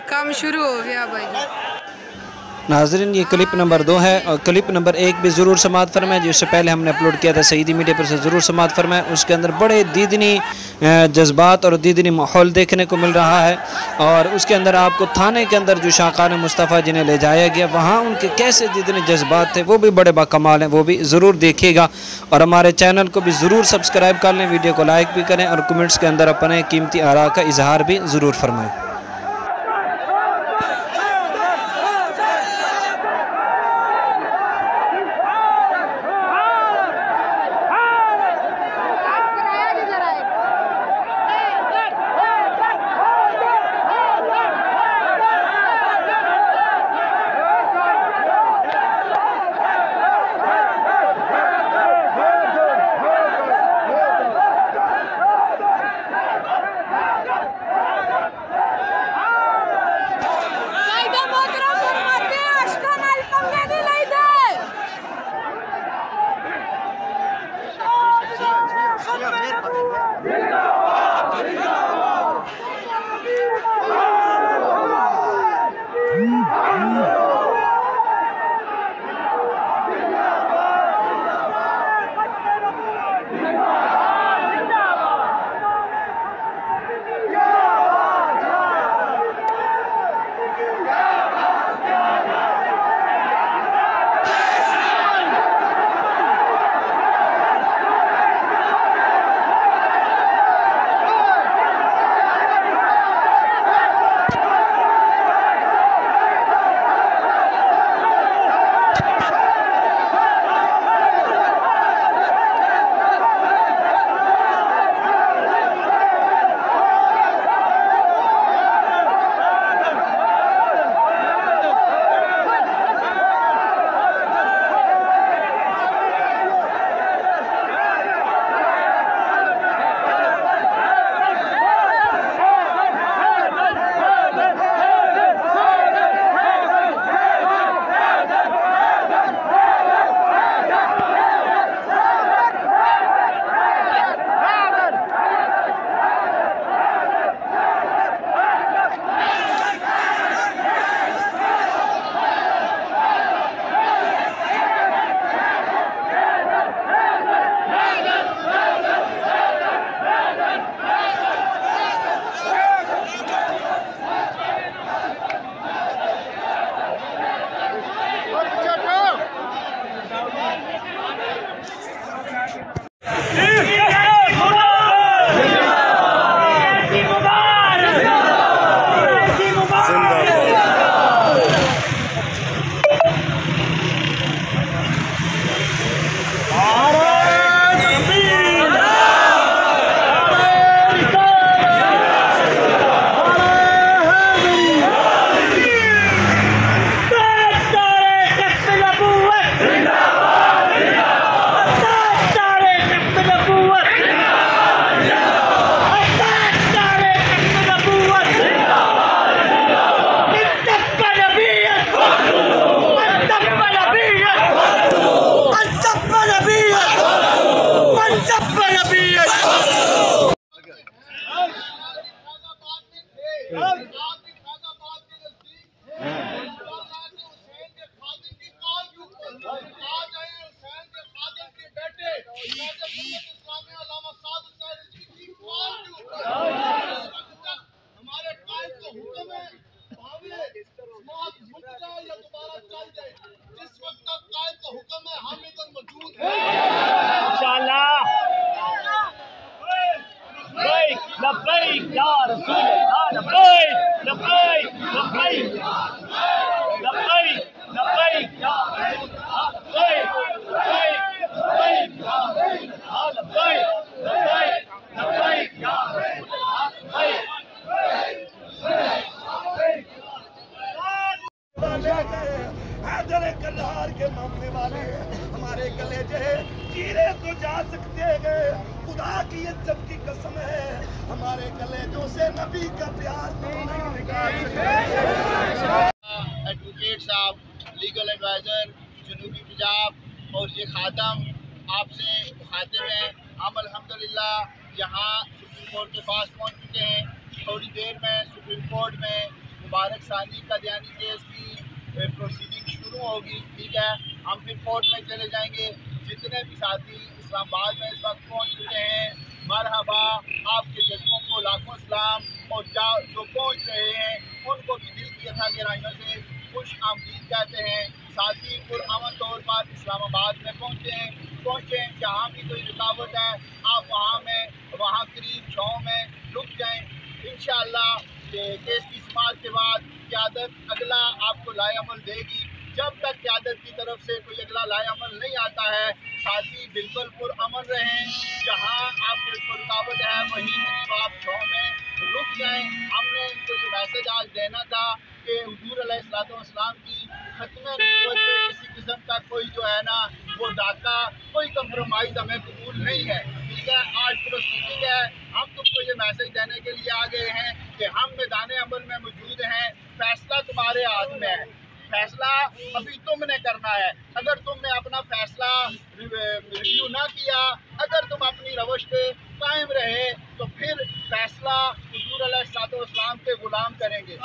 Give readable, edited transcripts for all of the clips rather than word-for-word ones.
काम शुरू हो गया भाई। नाज़रीन ये क्लिप नंबर 2 है और क्लिप नंबर 1 भी ज़रूर समाअत फरमाएं, जिससे पहले हमने अपलोड किया था सईदी मीडिया पर, से ज़रूर समाअत फरमाएं। उसके अंदर बड़े दीदनी जज्बात और दीदनी माहौल देखने को मिल रहा है। और उसके अंदर आपको थाने के अंदर जो शाकान मुस्तफ़ा जिन्हें ले जाया गया, वहाँ उनके कैसे दीदनी जज्बात थे वो भी बड़े बाकमाल हैं, वो भी ज़रूर देखिएगा। और हमारे चैनल को भी ज़रूर सब्सक्राइब कर लें, वीडियो को लाइक भी करें और कमेंट्स के अंदर अपने कीमती आरा का इजहार भी ज़रूर फरमाएँ। لبيك يا رسول الله لبيك لبيك لبيك لبيك لبيك يا رسول الله لبيك لبيك لبيك يا رسول الله لبيك لبيك لبيك يا رسول الله لبيك حیدر کلہار کے ماننے والے ہمارے کلیجے چیرے تو جا سکتے ہیں، خدا کی عزت کی قسم ہے ہمارے کلیجوں سے نبی کا پیار تو نہیں نکال سکتے۔ ایڈوکیٹ صاحب، لیگل ایڈوائزر جنوبی پنجاب اور یہ خادم آپ سے مخاطب ہیں۔ ہم الحمدللہ یہاں سپریم کورٹ کے پاس پہنچ چکے ہیں، تھوڑی دیر میں سپریم کورٹ میں मुबारक सानी कादियानी केस की प्रोसीडिंग शुरू होगी। ठीक है, हम फिर कोर्ट में चले जाएंगे। जितने भी साथी इस्लामाबाद में इस वक्त पहुँच चुके हैं, मरहबा, आपके जज्बों को लाखों सलाम, और जो पहुँच रहे हैं उनको भी दिल की यथा गहराइयों से खुश आमदीद कहते हैं। साथी पुरअमन तौर पर इस्लामाबाद में पहुँचे। जहाँ भी कोई रुकावट है आप वहाँ करीब 6 में रुक जाएँ। इंशाअल्लाह केस की समाअत के बाद क़यादत अगला आपको लाएअमल देगी। जब तक क़यादत की तरफ से कोई अगला लाएअमल नहीं आता है, साथी बिल्कुल पुरअमन रहें। जहाँ आपको रुकावट है वहीं करीब आप 6 में रुक जाएँ। हमने इनको ये मैसेज आज देना था कि हुजूर अलैहिस्सलाम की खत्मे नबूवत पे किसी किस्म का कोई जो है ना वो डाका, कोई कंप्रोमाइज़ हमें कबूल नहीं है। ठीक है, आज प्रोसीडिंग है, हम तुमको ये मैसेज देने के लिए आ गए हैं कि हम मैदान अमल में मौजूद हैं। फैसला तुम्हारे हाथ में है, फैसला अभी तुमने करना है। अगर तुमने अपना फैसला रिव्यू ना किया, अगर तुम अपनी रवश पे कायम रहे, तो फिर फैसला हुजूर अलैहिस्सलाम के गुलाम करेंगे।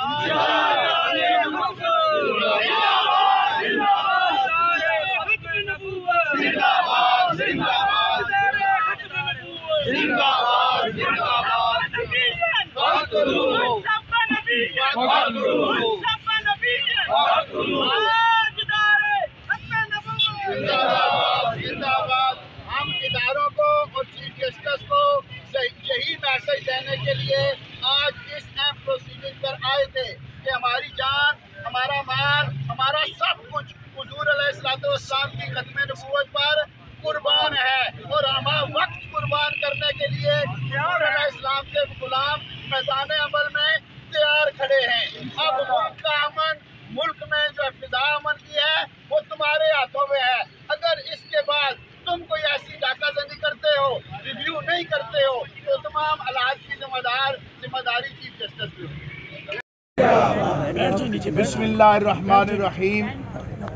जिंदाबाद। हम इदारों को और चीफ जस्टिस को यही मैसेज देने के लिए आज इस अहम प्रोसीडिंग पर आए थे कि हमारी जान, हमारा माल, हमारा सब कुछ हुजूर अलैहिस्सलाम की खत्मे नबूवत पर कुर्बान है, और हम वक्त कुर्बान करने के लिए हुजूर अलैहिस्सलाम के गुलाम मैदान अमल में तैयार खड़े हैं। अब मुल्क का अमन, मुल्क में जो फिजा अमन की है वो तुम्हारे हाथों में है। अगर इसके बाद तुम कोई ऐसी डाकाजनी करते हो, रिव्यू नहीं करते हो, तो तमाम हालात की जिम्मेदारी चीफ जस्टिस की होगी। बिस्मिल्लाहिर्रहमानिर्रहीम।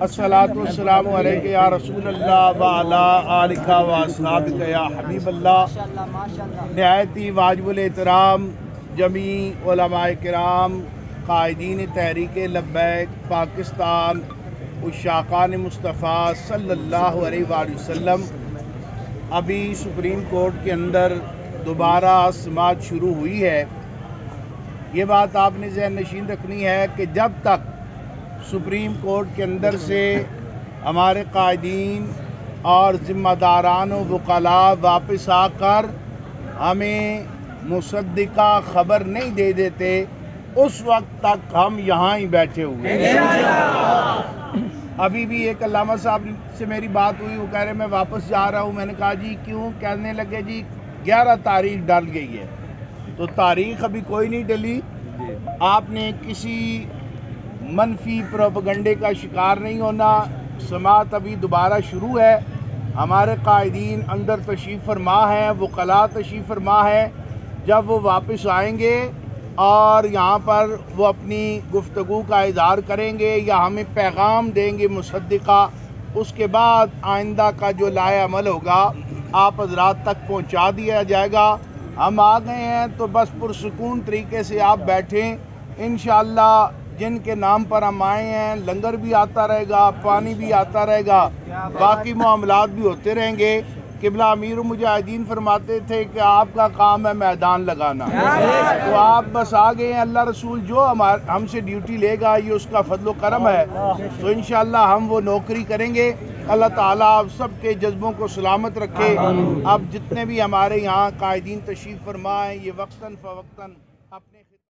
अस्सलातु वस्सलामु अलैका या रसूलल्लाह व अला आलिका व अस्हाबिका या हबीबल्लाह। निहायत ही वाजिबुल एहतराम जमी उलमाए किराम, कायदीन तहरीक लब्बैक पाकिस्तान, उशाकान मुस्तफ़ा सल्लल्लाहु अलैहि वसल्लम, अभी सुप्रीम कोर्ट के अंदर दोबारा समाअत शुरू हुई है। ये बात आपने ज़हन नशीन रखनी है कि जब तक सुप्रीम कोर्ट के अंदर से हमारे कायदीन और ज़िम्मेदारान वकला वापस आकर हमें मुसद्दिका खबर नहीं दे देते, उस वक्त तक हम यहाँ ही बैठे हुए हैं। अभी भी एक अल्लामा साहब से मेरी बात हुई, वो कह रहे मैं वापस जा रहा हूँ। मैंने कहा जी क्यों? कहने लगे जी 11 तारीख डल गई है। तो तारीख अभी कोई नहीं डली। आपने किसी मनफी प्रोपगंडे का शिकार नहीं होना। समाअत अभी दोबारा शुरू है। हमारे कायदीन अंदर तशरीफ़ फरमा है, वकला तशरीफ़ फरमा है। जब वो वापस आएंगे और यहाँ पर वो अपनी गुफ्तगू का इज़हार करेंगे या हमें पैगाम देंगे मुसद्दिका, उसके बाद आइंदा का जो लाए अमल होगा आप हज़रात तक पहुँचा दिया जाएगा। हम आ गए हैं तो बस पुरसुकून तरीके से आप बैठें। इंशाअल्लाह जिनके नाम पर हम आए हैं, लंगर भी आता रहेगा, पानी भी आता रहेगा, बाकी मामलात भी होते रहेंगे। किबला अमीर मुजाहिदीन फरमाते थे कि आपका काम है मैदान लगाना, तो आप बस आ गए हैं। अल्लाह रसूल जो हमसे ड्यूटी लेगा ये उसका फजलो करम है, तो इंशाअल्लाह हम वो नौकरी करेंगे। अल्लाह ताला आप सबके जज्बों को सलामत रखे। अब जितने भी हमारे यहाँ कायदीन तशरीफ़ फरमा हैं, ये वक्तन फ़वक्तन अपने